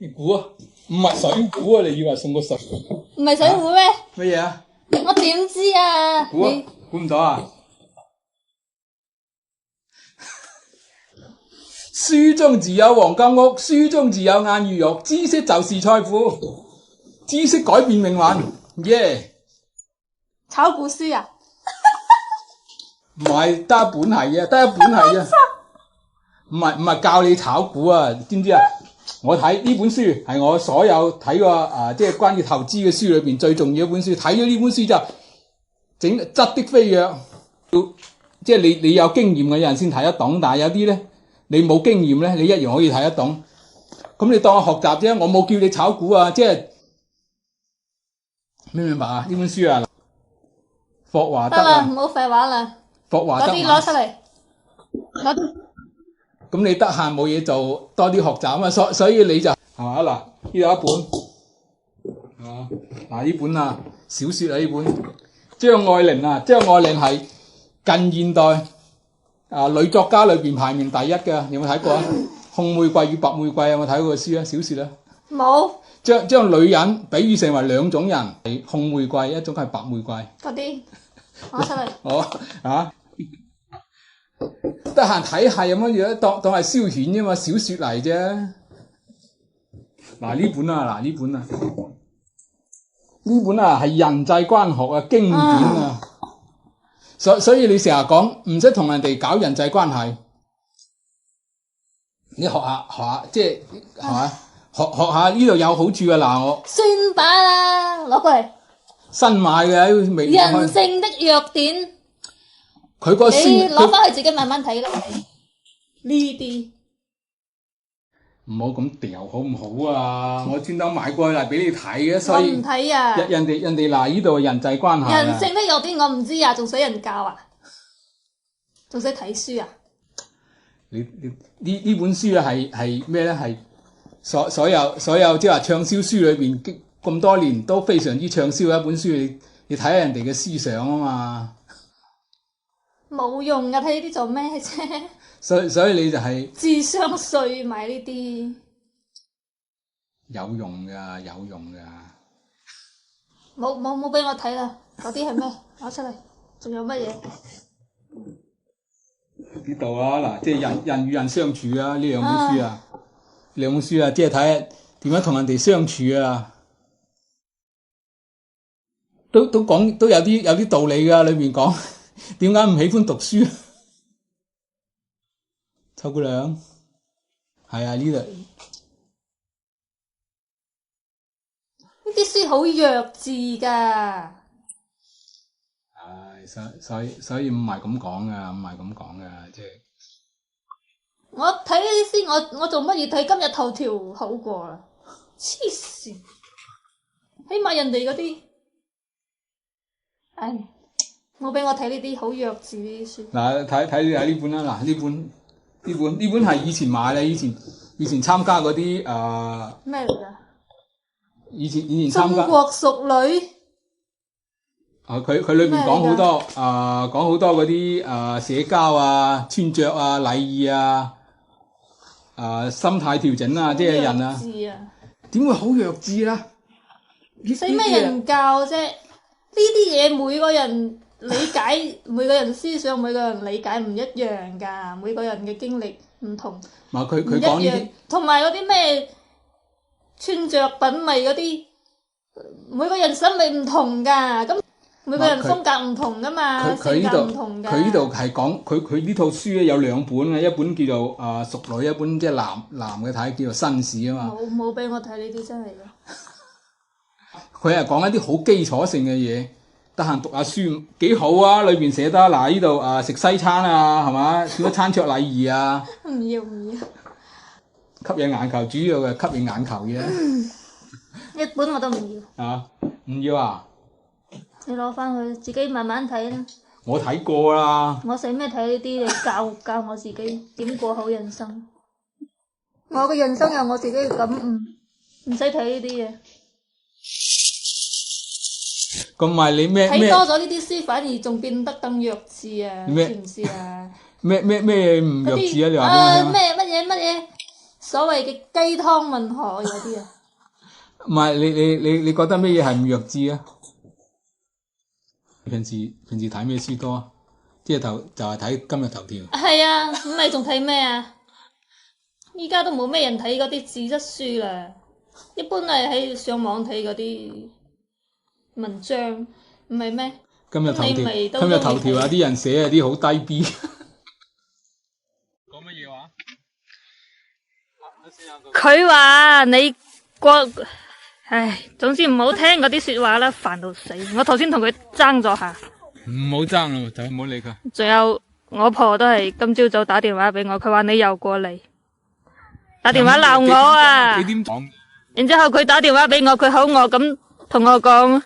你估啊？唔係水壺啊！你以為送個水？唔係水壺咩？乜嘢啊？我點知啊？估啊？估唔到啊？書中自有黃金屋，書中自有顏如玉。知識就是財富，知識改變命運。耶！炒股書啊？唔係得一本係嘅，得一本係嘅。唔係教你炒股啊？知唔知啊？我睇呢本書係我所有睇過即係關於投資嘅書裏邊最重要一本書。睇咗呢本書就整質的飛躍，即係你有經驗嘅人先睇得懂，但係有啲咧你冇經驗咧，你一樣可以睇得懂。咁你當我學習啫，我冇叫你炒股啊！即係明唔明白啊？呢本書啊，霍華德得啦，啊，唔好廢話啦，霍華德攞啲攞出嚟，攞啲。咁你得閒冇嘢做，多啲學習啊嘛，所以你就係嘛嗱，呢度一本係嘛嗱呢本啊小説啊呢本張愛玲啊，張愛玲係近現代女作家裏邊排名第一嘅，有冇睇過啊？紅玫瑰與白玫瑰有冇睇過個書啊？小説啊？冇。將女人比喻成為兩種人，係紅玫瑰，一種係白玫瑰。嗰啲攞出嚟。哦得閒睇下有乜嘢，當係消遣啫嘛，小説嚟啫。嗱呢本啊，呢本啊係人際關係啊經典啊。所以你成日講唔識同人哋搞人際關係，你學下，即係係嘛？學下呢度有好處啊！嗱，我算把啦，攞過嚟。新買嘅未開。人性的弱點。佢個書，你攞翻去自己慢慢睇啦。呢啲唔好咁掉好唔好啊？我專登買過嚟俾你睇嘅，所以我唔睇啊。人哋嗱呢度人際關係啊。人性的弱點我唔知啊，仲使人教啊？仲使睇書啊？你呢本書啊係咩咧？係所有即係話暢銷書裏邊咁多年都非常之暢銷嘅一本書，你睇下人哋嘅思想啊嘛。冇用噶，睇呢啲做咩啫？所以你就係智商稅買呢啲有用㗎。冇俾我睇啦！嗰啲係咩？攞出嚟，仲有乜嘢？呢度啊嗱，即係人與人相處啊，呢兩本書啊，即係睇下點樣同人哋相處啊，都講都有啲道理㗎，裏面講。點解唔喜歡讀書？秋姑娘，係啊，呢度呢啲書好弱智㗎。所以唔係咁講㗎，即係。我睇呢啲書，我做乜要睇今日頭條好過啊？黐線！起碼人哋嗰啲，唉。冇俾我睇呢啲好弱智呢啲書。嗱，睇呢本啦，嗱呢本係以前買嘅，以前參加嗰啲咩嚟㗎？以前參加。中國淑女。佢裏邊講好多嗰啲社交啊、穿着啊、禮儀啊、心態調整啊，即係人啊。點會好弱智啦？使咩人教啫？呢啲嘢每個人理解，每個人思想，每個人理解唔一樣㗎，每個人嘅經歷唔同，唔一樣。同埋嗰啲咩穿着品味嗰啲，每個人審美唔同㗎，咁每個人風格唔同㗎嘛，性格唔同㗎。佢呢度係講佢呢套書咧有兩本嘅，一本叫做淑女，一本即係男嘅睇叫做紳士啊嘛。冇俾我睇呢啲真係㗎。佢係講一啲好基礎性嘅嘢。得閒讀下書幾好啊！裏邊寫得嗱呢度食西餐啊，係嘛？點樣餐桌禮儀啊？唔要，吸引眼球，主要係吸引眼球嘅。一本我都唔要。唔要啊？你攞翻去自己慢慢睇啦。我睇過啦。我使咩睇呢啲？你教我自己點過好人生。我嘅人生有我自己嘅感悟，唔使睇呢啲嘢。咁咪你咩？睇多咗呢啲書，反而仲變得更弱智啊！知唔知啊？咩唔弱智啊？你話咩乜嘢所謂嘅雞湯文學嗰啲啊。唔係你覺得咩嘢係唔弱智啊？平時睇咩書多啊？即係就係睇今日頭條。係啊，咁你仲睇咩啊？依家都冇咩人睇嗰啲紙質書啦，一般係喺上網睇嗰啲文章，唔係咩？今日頭條啊，啲人寫啊啲好低 B。講乜嘢話？佢話你總之唔好聽嗰啲說話啦，煩到死！我頭先同佢爭咗下。唔好爭啦，就唔好理佢。仲有我婆都係今朝早打電話俾我，佢話你又過嚟，打電話鬧我啊！幾點講？然之後佢打電話俾我，佢好惡咁同我講，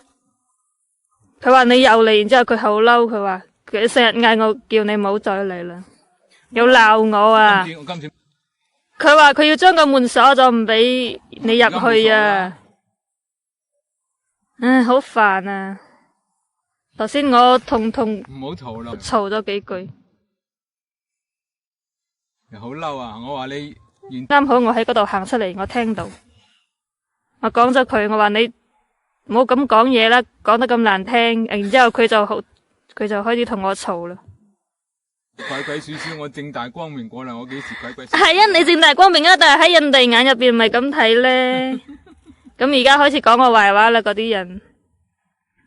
佢話你又嚟，然之後佢好嬲，佢話佢成日嗌我叫你唔好再嚟啦，又鬧我啊！佢話佢要將個門鎖咗，唔俾你入去啊！唉，好煩啊！頭先我同唔好嘈啦，嘈咗幾句，又好嬲啊！我話你啱好我喺嗰度行出嚟，我聽到，我講咗佢，我話你唔好咁講嘢啦，講得咁難聽，然之後佢就開始同我嘈啦。鬼鬼祟祟，我正大光明過嚟，我幾時鬼鬼祟祟？係啊，你正大光明啊，但係喺人哋眼入邊唔係咁睇咧。咁而家開始講我壞話啦，嗰啲人，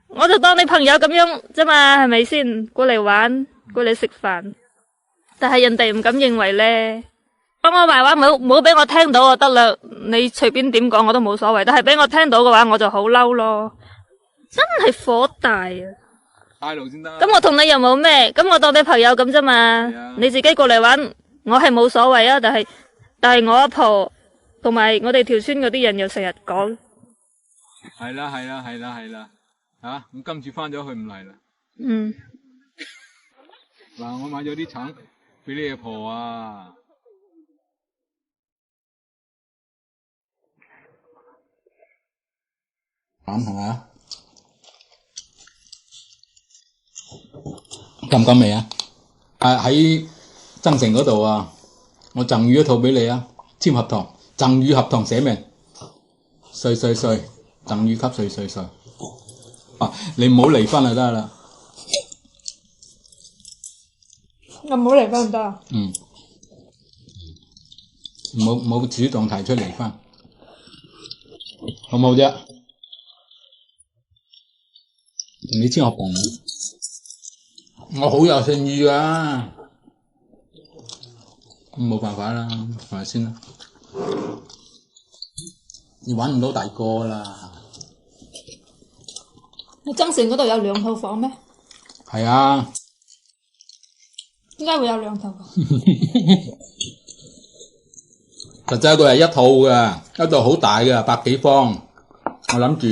我就當你朋友咁樣啫嘛，係咪先？過嚟玩，過嚟食飯，但係人哋唔咁認為咧。講我壞話唔好俾我聽到就得啦，你隨便點講我都冇所謂，但係俾我聽到嘅話我就好嬲咯，真係火大啊！帶路先得。咁我同你又冇咩，咁我當你朋友咁啫嘛。你自己過嚟玩，我係冇所謂啊。但係我阿婆同埋我哋條村嗰啲人又成日講。係啦，吓咁今次翻咗去唔嚟啦。嗯。嗱，我買咗啲橙俾你阿婆啊。啱係嘛？夠唔夠味啊？喺增城嗰度啊，我贈予一套俾你啊，簽合同，贈予合同寫明，歲，贈予給歲。啊，你唔好離婚就得啦。我唔好離婚唔得啊？嗯。冇主動提出離婚，好冇啫？同你簽合同，我好有誠意㗎，冇辦法啦，係咪先啦？你揾唔到第二個啦。你增城嗰度有2套房咩？係啊。點解會有2套房？實際佢係一套嘅，一套好大嘅，100幾方。我諗住，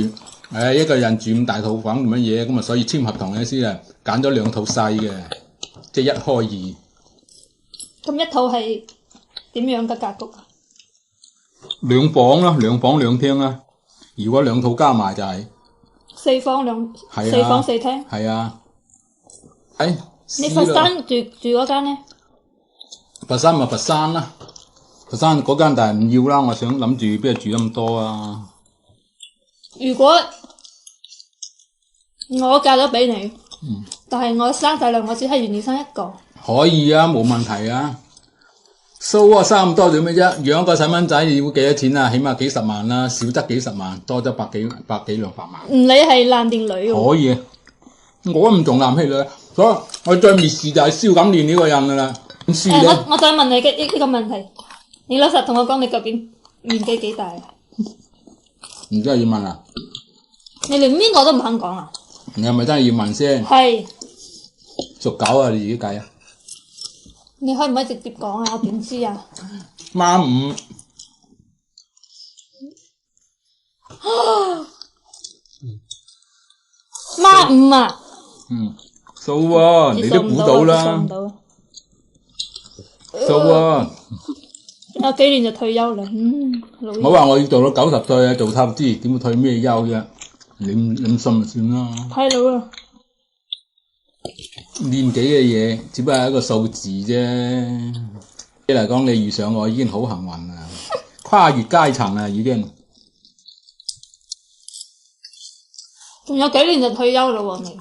一個人住咁大套房做乜嘢？咁啊，所以簽合同嗰時啊，揀咗2套細嘅，即係1開2。咁一套係點樣嘅格局啊？2房啦，2房2廳啦。如果2套加埋就係4房4廳。係啊。你佛山住嗰間呢？佛山咪佛山啦，佛山嗰間但係唔要啦，我想諗住邊度住咁多啊？如果我嫁咗俾你，但係我生仔女，我只係願意生一個。可以啊，冇問題啊。數啊，生咁多做咩啫？養個細蚊仔要幾多錢啊？起碼幾十萬啦，少則幾十萬，多則百幾200萬。唔理係男定女喎。可以，我唔重男輕女，所以我最蔑視就係蕭錦蓮呢個人噶啦。我再問你呢個問題，你老實同我講，你究竟年紀幾大啊？唔知係要問啊？你連呢個都唔肯講啊？你係咪真係要問先？係。屬狗啊，你自己計啊？你可唔可以直接講啊？我點知啊？孖5。孖5啊？數喎，你都估到啦。數喎。有幾年就退休啦，唔好話我要做到90歲啊，做透支，點會退咩休啫？你唔信就算啦。太老啦。年紀嘅嘢，只不過係一個數字啫。嚟講，你遇上我已經好幸運啦。跨越階層啦，已經。仲有幾年就退休啦喎你。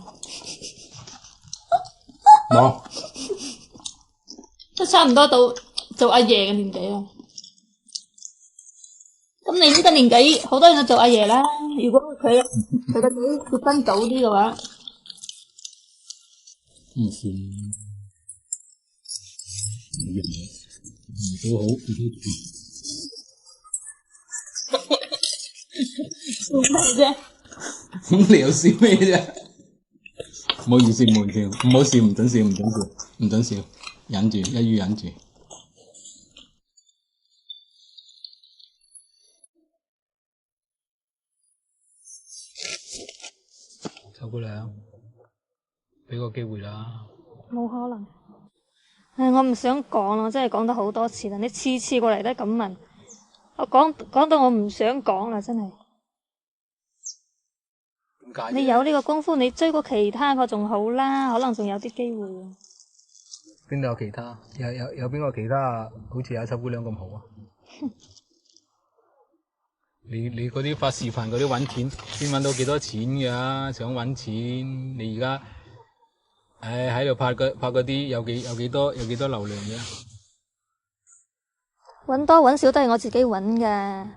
冇。都差唔多到做阿爺嘅年紀啦。咁你呢個年紀，好多人都做阿爺啦。如果佢個仔結婚早啲嘅話，唔算。都好，笑咩啫？咁你又笑咩啫？唔好意思，唔好笑，唔好笑，唔准笑，唔准笑，唔准笑，忍住，一於忍住。周姑娘，俾個機會啦。冇可能。唉，我唔想講啦，真係講得好多次啦。你次次過嚟都咁問，我講到我唔想講啦，真係。點解？你有呢個功夫，你追過其他個仲好啦，可能仲有啲機會。邊度有其他？有邊個其他好似阿秋姑娘咁好啊？你嗰啲發視頻嗰啲揾錢，先揾到幾多錢㗎？想揾錢，你而家喺度拍嗰啲有幾多流量嘅？揾多揾少都係我自己揾㗎。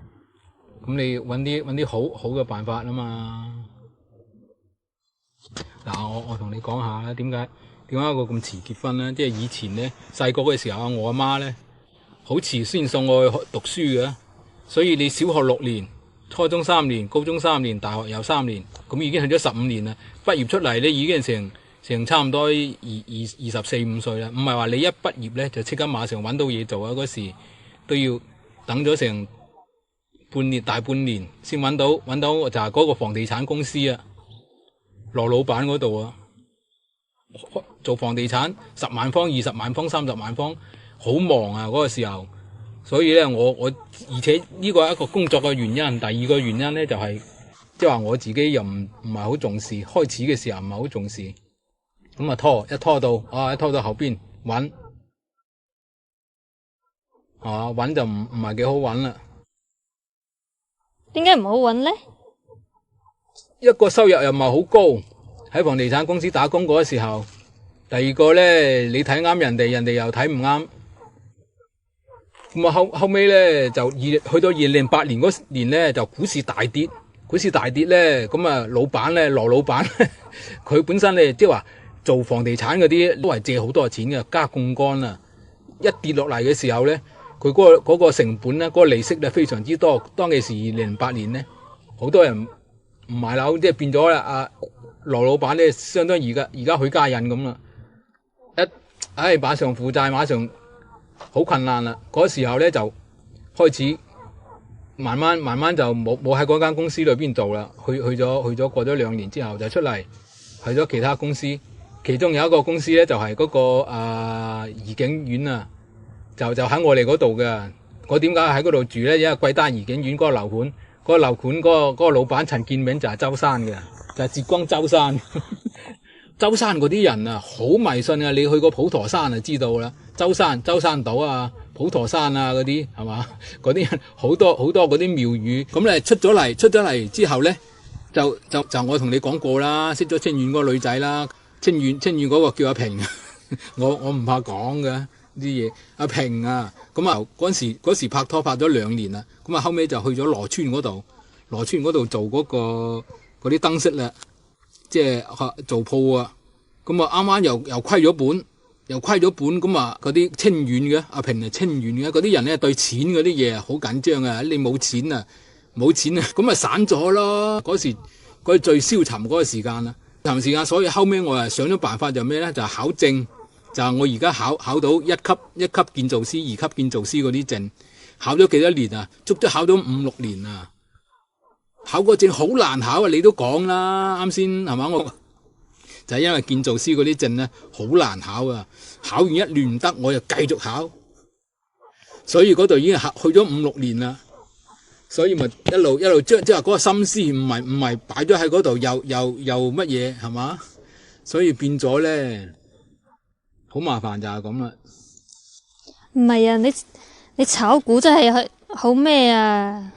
咁你揾啲好嘅辦法啊嘛。嗱，我同你講下啦，點解我咁遲結婚咧？即係以前咧細個嘅時候，我阿媽咧好遲先送我去讀書嘅，所以你小學6年、初中3年、高中3年、大學又3年，咁已經去咗15年啦。畢業出嚟咧已經成差唔多24、25歲啦。唔係話你一畢業咧就即刻馬上揾到嘢做啊！嗰時都要等咗成大半年先揾到就係嗰個房地產公司啊，羅老闆嗰度啊，做房地產10萬方、20萬方、30萬方，好忙啊嗰個時候。所以咧我而且呢個係一個工作嘅原因，第二個原因咧就係即係話我自己又唔係好重視，開始嘅時候唔係好重視，咁啊一拖到後邊揾揾就唔係幾好揾啦。點解唔好揾咧？一個收入又唔係好高，喺房地產公司打工嗰時候。第二個咧，你睇啱人哋又睇唔啱。咁啊後尾咧就去到2008年嗰年咧就股市大跌咧，咁啊羅老闆佢本身咧即係話做房地產嗰啲都係借好多錢嘅，加槓桿啊，一跌落嚟嘅時候咧，佢嗰個成本咧，嗰個利息咧非常之多。當其時2008年咧，好多人唔買樓，即係變咗啦。阿羅老闆咧，相當而家許家印咁啦，馬上負債，馬上好困難啦。嗰時候咧就開始慢慢就冇喺嗰間公司裏邊做啦，去咗過咗2年之後就出嚟去咗其他公司，其中有一個公司咧就係嗰個怡景苑啊，就喺我哋嗰度嘅。我點解喺嗰度住咧？因為貴丹怡景苑嗰個樓盤。嗰個樓盤嗰個老闆陳建銘就係舟山嘅，就係浙江舟山。舟山嗰啲人啊，好迷信啊！你去過普陀山就知道啦，舟山島啊，普陀山啊嗰啲係嘛？嗰啲人好多嗰啲廟宇。咁咧出咗嚟之後咧，就我同你講過啦，識咗清遠嗰個女仔啦，清遠嗰個叫阿平。我唔怕講嘅啲嘢，阿平啊，咁啊嗰時拍拖拍咗2年啦，咁啊後尾就去咗羅村嗰度做嗰啲燈飾啦，即係做鋪啊，咁啊啱啱又虧咗本，咁啊嗰啲清遠嘅阿平係清遠嘅嗰啲人咧對錢嗰啲嘢好緊張啊，你冇錢啊，咁啊散咗咯。嗰時最消沉嗰個時間啦，所以後尾我啊想咗辦法就咩咧，就考證。就係我而家考到一級建造師、2級建造師嗰啲證，考咗幾多年啊？足足考咗5、6年啊！考個證好難考啊！你都講啦，啱先係嘛？我就係因為建造師嗰啲證咧好難考啊！考完1年唔得，我又繼續考，所以嗰度已經去咗5、6年啦。所以咪一路將即係嗰個心思唔係擺咗喺嗰度，又乜嘢係嘛？所以變咗咧。好麻煩就係咁啦。唔係啊，你炒股真係好咩啊？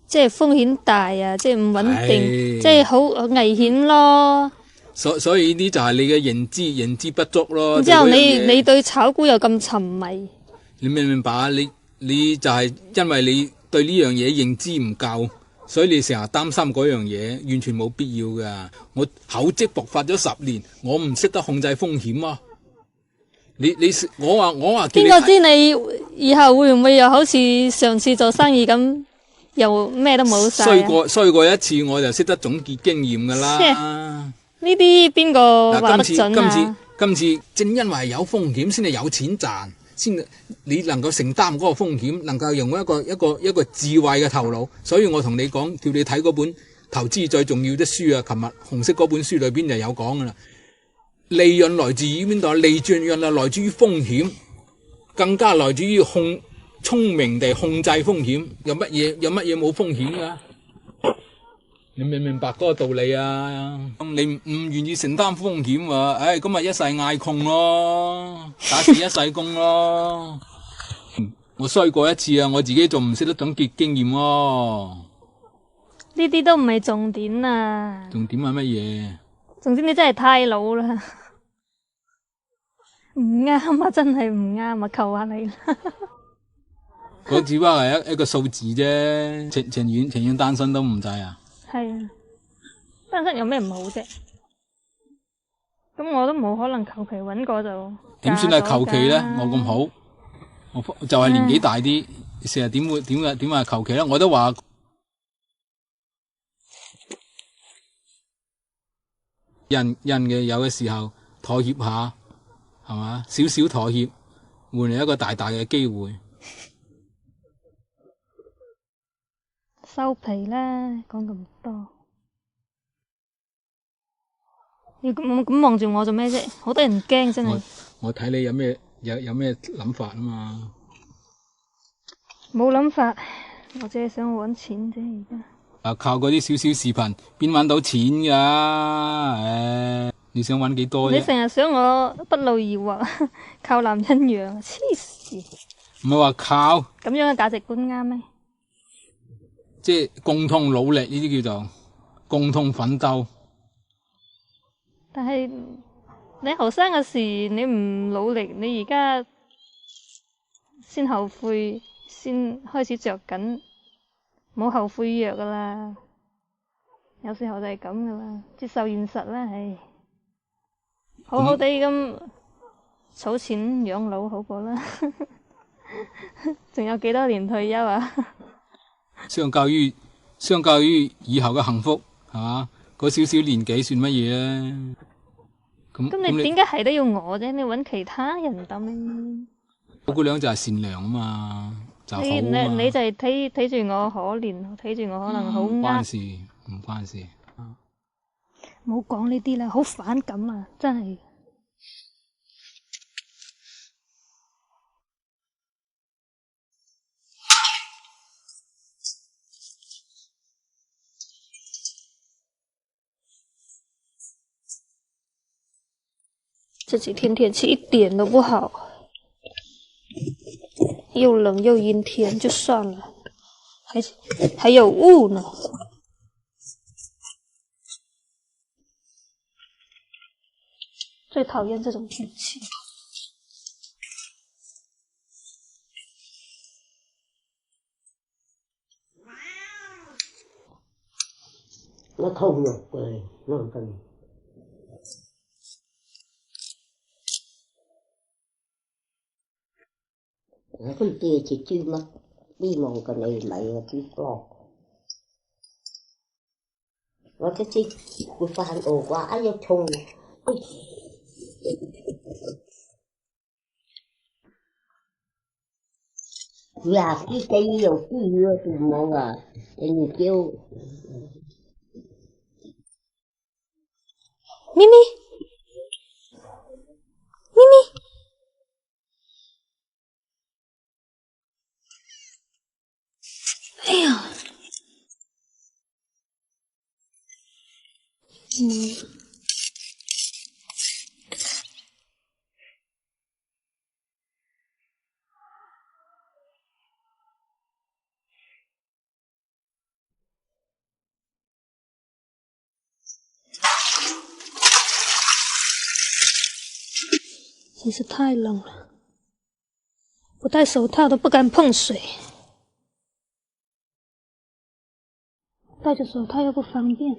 即係風險大啊，即係唔穩定，即係好危險咯。所以呢啲就係你嘅認知不足咯。然之後你對炒股又咁沉迷，你明唔明白啊？你就係因為你對呢樣嘢認知唔夠，所以你成日擔心嗰樣嘢，完全冇必要噶。我厚積薄發咗10年，我唔識得控制風險啊！我話邊個知你以後會唔會又好似上次做生意咁，又咩都冇晒？衰過一次，我就識得總結經驗噶啦。呢啲邊個話得準啊？今次正因為有風險，先係有錢賺，先你能夠承擔嗰個風險，能夠用一個智慧嘅頭腦。所以我同你講，叫你睇嗰本《投資最重要的書》啊，琴日紅色嗰本書裏邊就有講噶啦。利潤來自於邊度？利潤來自於風險，更加來自於聰明地控制風險。有乜嘢冇風險噶？你明唔明白嗰個道理啊？你唔願意承擔風險啊？今日一世嗌窮咯，打死一世工咯。我衰過一次啊，我自己仲唔識得總結經驗咯。呢啲都唔係重點啊。重點係乜嘢？總之你真係太老啦，唔啱啊！真係唔啱啊！求下你啦。嗰只不過係一個數字啫，情願單身都唔制啊。係啊，單身有咩唔好啫？咁我都冇可能求其搵個就點算係求其咧？我咁好，我就係年紀大啲，成日點係求其咧？我都話人嘅有嘅時候妥協下，係嘛？少少妥協換嚟一個大嘅機會。收皮啦，講咁多。你咁望住我做咩啫？好得人驚真係。我睇你有咩諗法啊嘛？冇諗法，我只係想搵錢啫而家。靠嗰啲少少視頻邊搵到錢㗎？你想搵幾多啫？你成日想我不勞而獲，靠男人養，黐線！唔係話靠。咁樣嘅價值觀啱咩？即係共同努力呢啲叫做共同奮鬥。但係你後生嘅時你唔努力，你而家先後悔，先開始着緊，冇後悔藥噶啦。有時候就係咁噶啦，接受現實啦，唉，好好地咁儲錢養老好過啦。仲有幾多年退休啊？相較於以後嘅幸福，係嘛？嗰少少年紀算乜嘢啊？咁你點解係都要我啫？你搵其他人得咩？嗰姑娘就係善良啊嘛，就好啊嘛。你就係睇住我可憐，睇住我可能好唔關事，唔關事。冇講呢啲啦，好反感啊！真係。这几天天气一点都不好，又冷又阴天，就算了，还有雾呢。最讨厌这种天气。nó không được rồi nó cần nó con tia chỉ chứ mà đi mong cái này lại là cái lọ nó cái gì của phan ổ quá ai yêu thùng là cái cây nhiều cái dưa từ mong à anh kêu Mimi， 哎呀，真是太冷了，不戴手套都不敢碰水，戴着手套又不方便。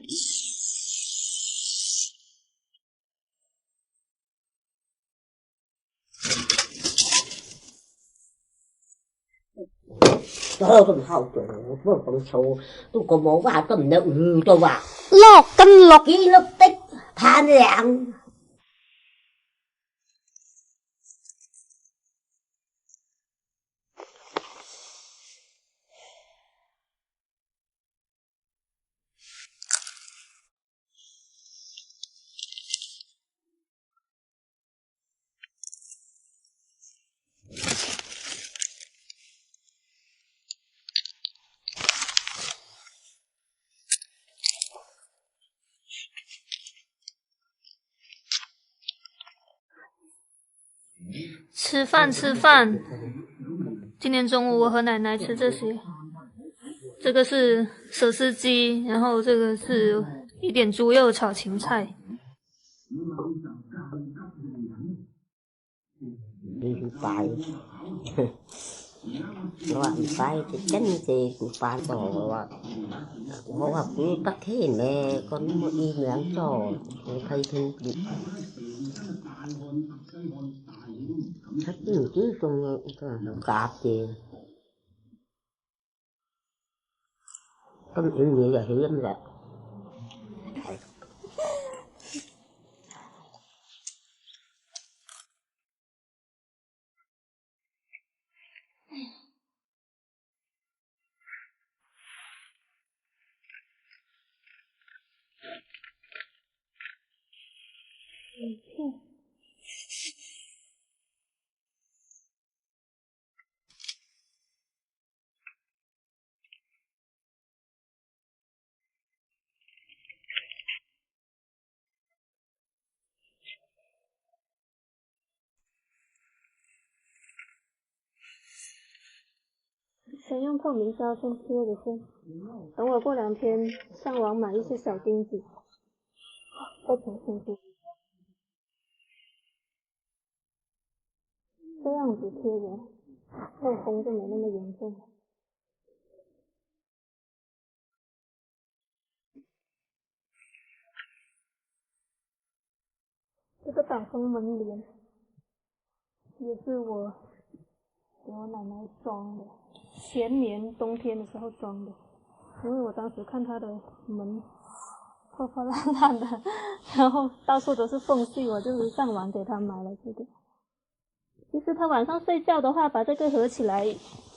Trời con hậu trời ơi, con số tôi có món vào cầm nợ tôi vào lọc cân lọc ký lúc tích than dạng吃饭吃饭，今天中午我和奶奶吃这些，这个是手撕鸡，然后这个是一点猪肉炒芹菜。phải loạn phải cái chân gì cũng phải rồi họ học cứ tắt thế mẹ con một đi nướng trò thầy thêm thích nhiều chứ trong cạp thì con ý nghĩa là hiểu là先用透明胶先贴着先，等我过2天上网买一些小钉子，再重新贴。这样子贴着，漏风就没那么严重了。这个挡风门帘也是我给我奶奶装的，前年冬天的时候装的，因为我当时看她的门破破烂烂的，然后到处都是缝隙，我就是上网给她买了这个。其实她晚上睡觉的话，把这个合起来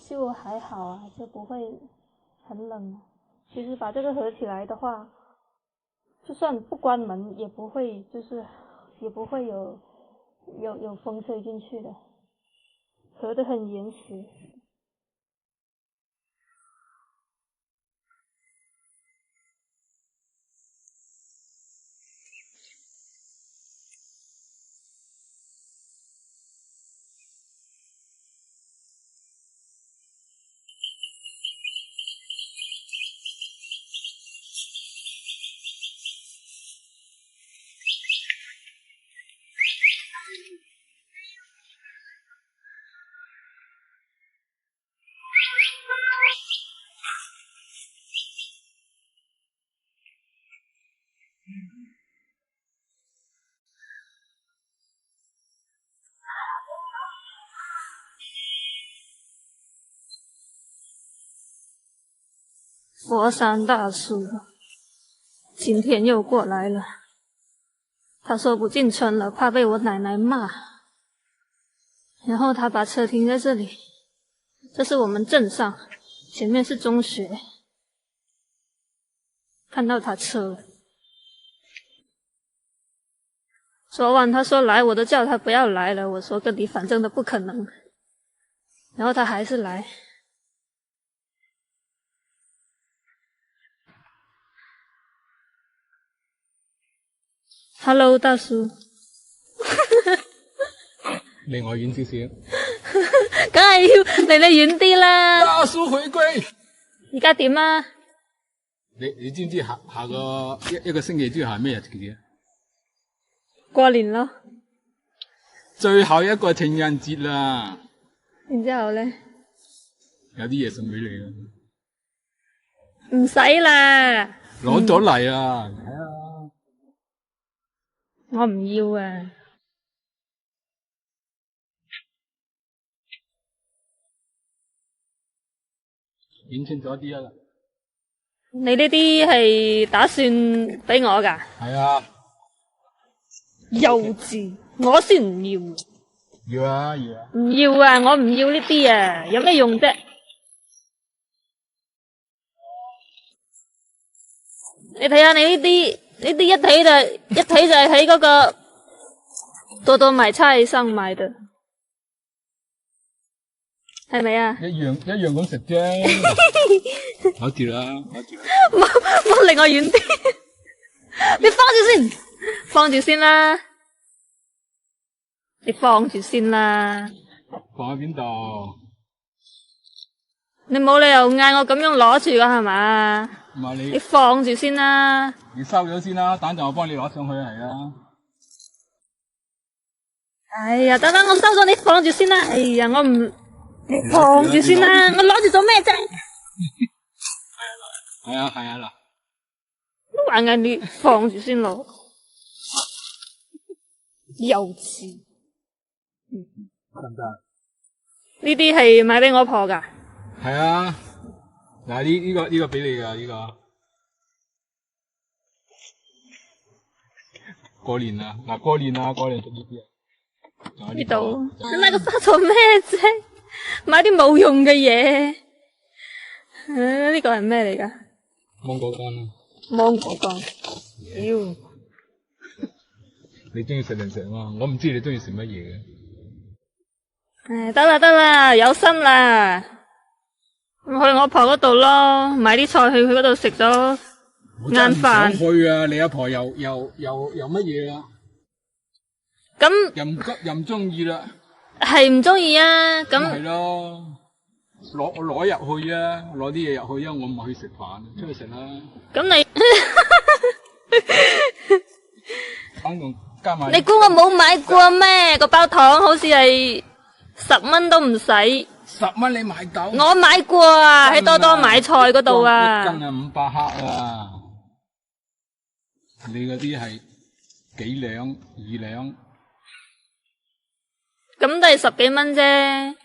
就还好啊，就不会很冷啊。其实把这个合起来的话，就算不关门也不会也不会有风吹进去的，合得很严实。佛山大叔今天又过来了，他说不进村了，怕被我奶奶骂。然后他把车停在这里，这是我们镇上，前面是中学。看到他车了，昨晚他说来，我都叫他不要来了，我说跟你反正都不可能，然后他还是来。Hello， 大叔。離我遠少少。梗係要離你遠啲啦。大叔回歸。而家點啊？你知唔知下個一個星期之後係咩日子嘅？過年咯。最後一個情人節啦，然之後咧，有啲嘢送俾你啦，唔使啦，攞咗嚟啊！睇下，我唔要啊。演清楚啲啊！你呢啲係打算俾我㗎？係啊，幼稚，我先唔要。要啊要啊！唔要啊！我唔要呢啲啊，有咩用啫？你睇下你呢啲一睇就係喺嗰個多多買菜上買的，係咪啊？一樣咁食啫，攞住啦，攞住啦。冇離我遠啲，你放住先啦，你放住先啦。放喺邊度？你冇理由嗌我咁樣攞住噶係嘛？唔係你放住先啦。你收咗先啦，等陣我幫你攞上去係啦。哎呀，等我收咗，你放住先啦。哎呀，我唔，你放住先啦，我攞住做咩啫？係啊嗱，都話嗌你放住先攞，幼稚。得唔得？呢啲係買俾我婆噶。係啊，嗱呢個俾你噶呢個。過年啦，過年做呢啲啊。呢度你買個花做咩啫？買啲冇用嘅嘢。呢個係咩嚟噶？芒果乾啊。芒果乾。妖。你中意食零食嘛？我唔知你中意食乜嘢嘅。唉，得啦，有心啦。去我婆嗰度咯，買啲菜去佢嗰度食咗晏飯。想去啊！你阿婆又乜嘢啊？咁又唔中意啦。係唔中意啊？咁係咯，攞入去啊，攞啲嘢入去啊，我唔去食飯，出去食啦。咁你等仲加埋。你估我冇買過咩？個包糖好似係10蚊都唔使。10蚊你買到？我買過啊，喺多多買菜嗰度啊。一斤啊500克啊！你嗰啲係幾兩2兩？咁都係10幾蚊啫。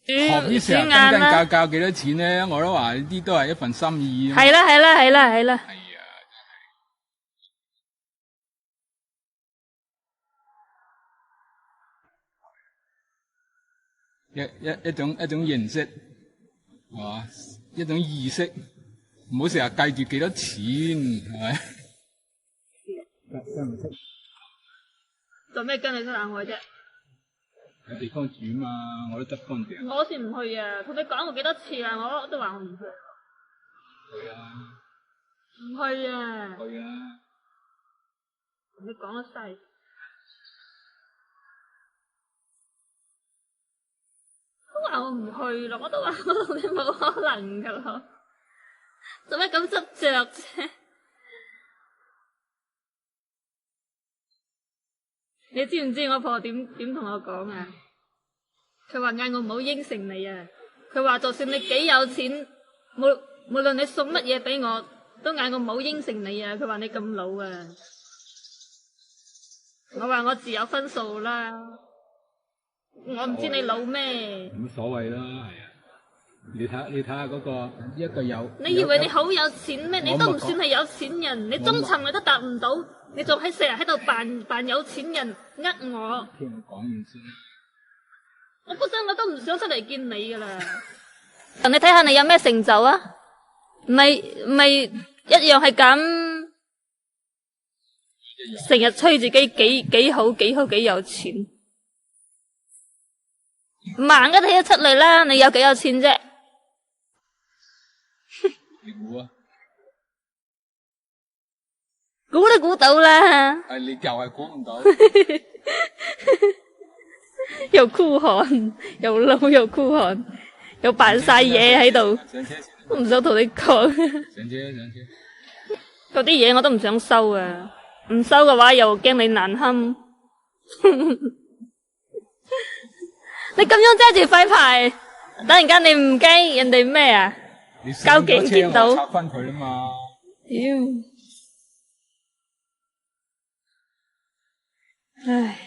學啲成日斤計幾多錢咧？我都話呢啲都係一份心意。係啦。係啊，一種形式，係嘛？一種意識，唔好成日計住幾多錢，係咪？真唔識。做咩跟你出冷海啫？有地方住嘛，我都執乾淨。我先唔去啊！同你講過幾多次啦，我都話我唔去。去啊！唔去啊！去啊！同你講得細。都話我唔去咯，我都話我同你冇可能噶咯，做咩咁執着啫？你知唔知我婆點同我講啊？佢話嗌我唔好應承你啊！佢話就算你幾有錢，無論你送乜嘢俾我，都嗌我唔好應承你啊！佢話你咁老啊！我話我自有分數啦。我唔知你老咩？冇所謂啦，係啊！你睇下嗰個一個有。你以為你好有錢咩？你都唔算係有錢人，你中層你都達唔到，你仲成日喺度扮有錢人呃我。聽我講完先。我本身我都唔想出嚟見你噶啦。你睇下你有咩成就啊？咪一樣係咁，成日吹自己幾好幾有錢。盲嘅睇得出嚟啦，你有幾有錢啫？你估啊？估都估到啦。係你就係估唔到。又孤寒，又老又孤寒，又扮晒嘢喺度，都唔想同你講。上車。嗰啲嘢我都唔想收啊！唔收嘅話又驚你難堪。你咁樣揸住塊牌，突然間你唔驚人哋咩啊？交警見到，拆翻佢啦嘛。屌！唉，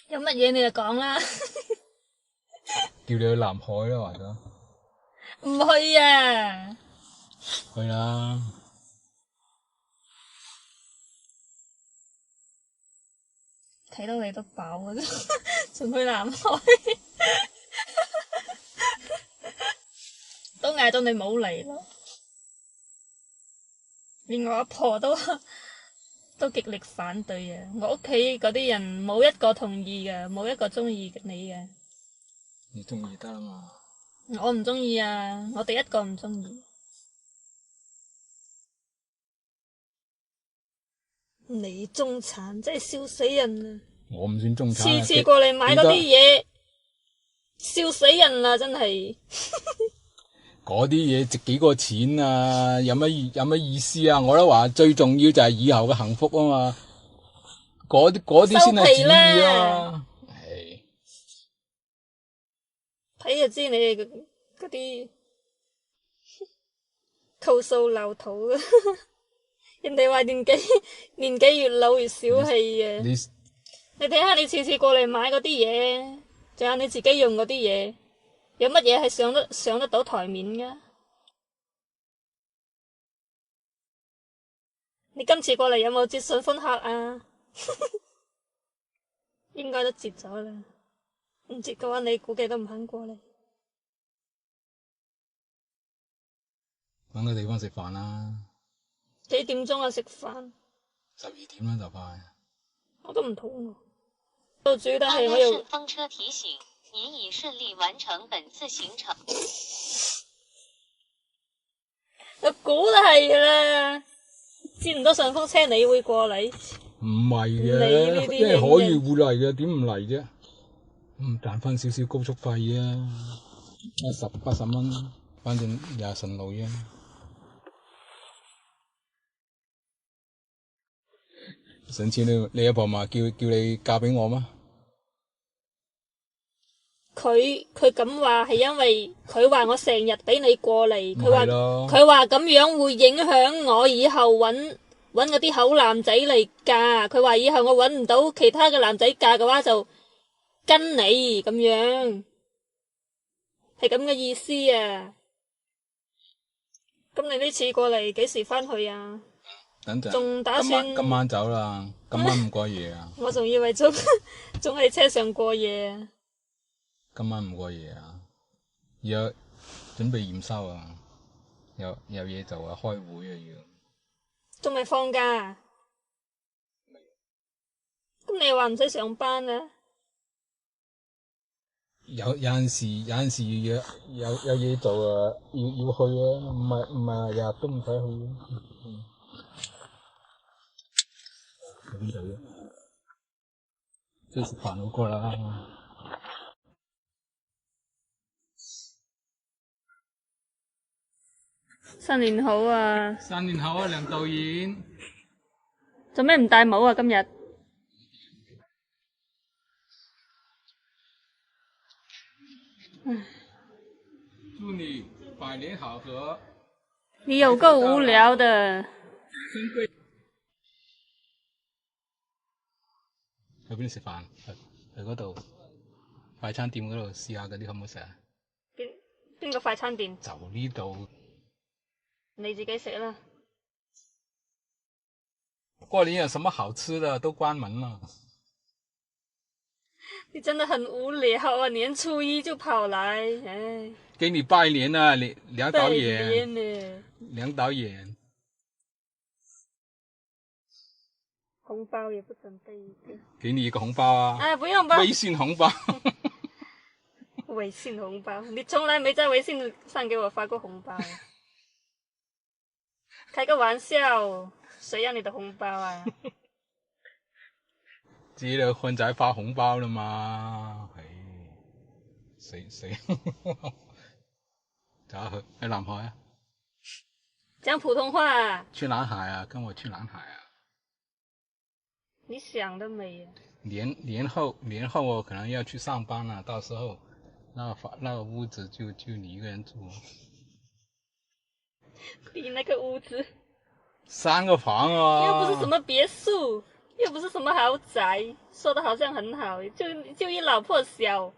有乜嘢你就講啦。叫你去南海啦，或者唔去啊！去啦。睇到你都飽啊！仲去南海，都嗌到你冇嚟咯。連我阿婆都極力反對啊！我屋企嗰啲人冇一個同意嘅，冇一個中意你嘅。你中意得啦嘛？我唔中意啊！我哋一個唔中意。你中產真係笑死人啊！我唔算中產。次次過嚟買嗰啲嘢，笑死人啦！真係。嗰啲嘢值幾個錢啊？有乜意思啊？我都話最重要就係以後嘅幸福啊嘛。嗰啲先係主要啊嘛。係。睇就知你哋嗰啲扣數漏土啊！人哋話年紀越老越小氣啊！你睇下你次次過嚟買嗰啲嘢，仲有你自己用嗰啲嘢，有乜嘢係上得到台面㗎？你今次過嚟有冇接信封客啊？應該都接咗啦，唔接嘅話你估計都唔肯過嚟。搵個地方食飯啦。幾點鐘啊？食飯？12點啦就快。我都唔肚餓。到主要都係我要。順風車提醒，您已順利完成本次行程。我估都係㗎啦，接唔到順風車你會過嚟？唔係嘅，因為可以會嚟嘅，點唔嚟啫？賺翻少少高速費啊，80蚊，反正也順路啫。上次你阿婆咪叫你嫁俾我嗎？佢咁話係因為佢話我成日俾你過嚟，佢話咁樣會影響我以後搵嗰啲好男仔嚟嫁。佢話以後我搵唔到其他嘅男仔嫁嘅話就跟你咁樣，係咁嘅意思啊。咁你呢次過嚟幾時返去啊？等陣。仲打算今晚走啦，今晚唔過夜啊。我仲以為仲喺車上過夜啊。今晚唔過夜啊，要準備驗收啊，有嘢做啊，開會啊要。仲未放假啊？咁你話唔使上班啊？有陣時有嘢做啊，要去啊，唔係日日都唔使去。有邊度啊？即係食飯好過啦。新年好啊！新年好啊，梁導演。做咩唔戴帽啊？今日。祝你百年好合。你有夠無聊的。去邊度食飯？去嗰度快餐店嗰度試下嗰啲好唔好食啊？邊個快餐店？就呢度。你自己食啦。過年有什麼好吃的都關門了。你真的很無聊啊！年初一就跑來，唉。給你拜年啊，梁導演。拜年呢？梁導演。紅包也不準備一個。給你一個紅包啊！哎，不用吧。微信紅包。微信紅包，你從來沒在微信上給我發過紅包。開個玩笑，誰要你的紅包啊？自己結婚仔發紅包啦嘛，唉，死走去南海啊？講普通話啊？去南海啊，跟我去南海啊。你想得美啊！年后我可能要去上班了，到时候那个屋子就你一个人住。比那个屋子3个房啊，又不是什么别墅，又不是什么豪宅，说的好像很好，就一老破小，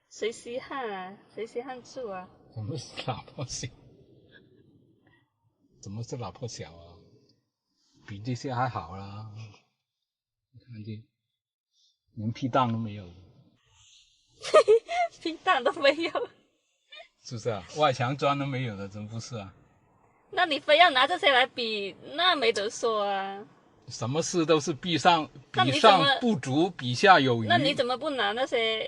谁稀罕啊？谁稀罕住啊？什么是老破小？怎么是老破小啊？比这些还好啦，你看这连屁蛋都没有，屁蛋都没有，是不是啊？外墙砖都没有的，怎么不是啊？那你非要拿这些来比，那没得说啊。什么事都是比上那你怎么不足，比下有余。那你怎么不拿那些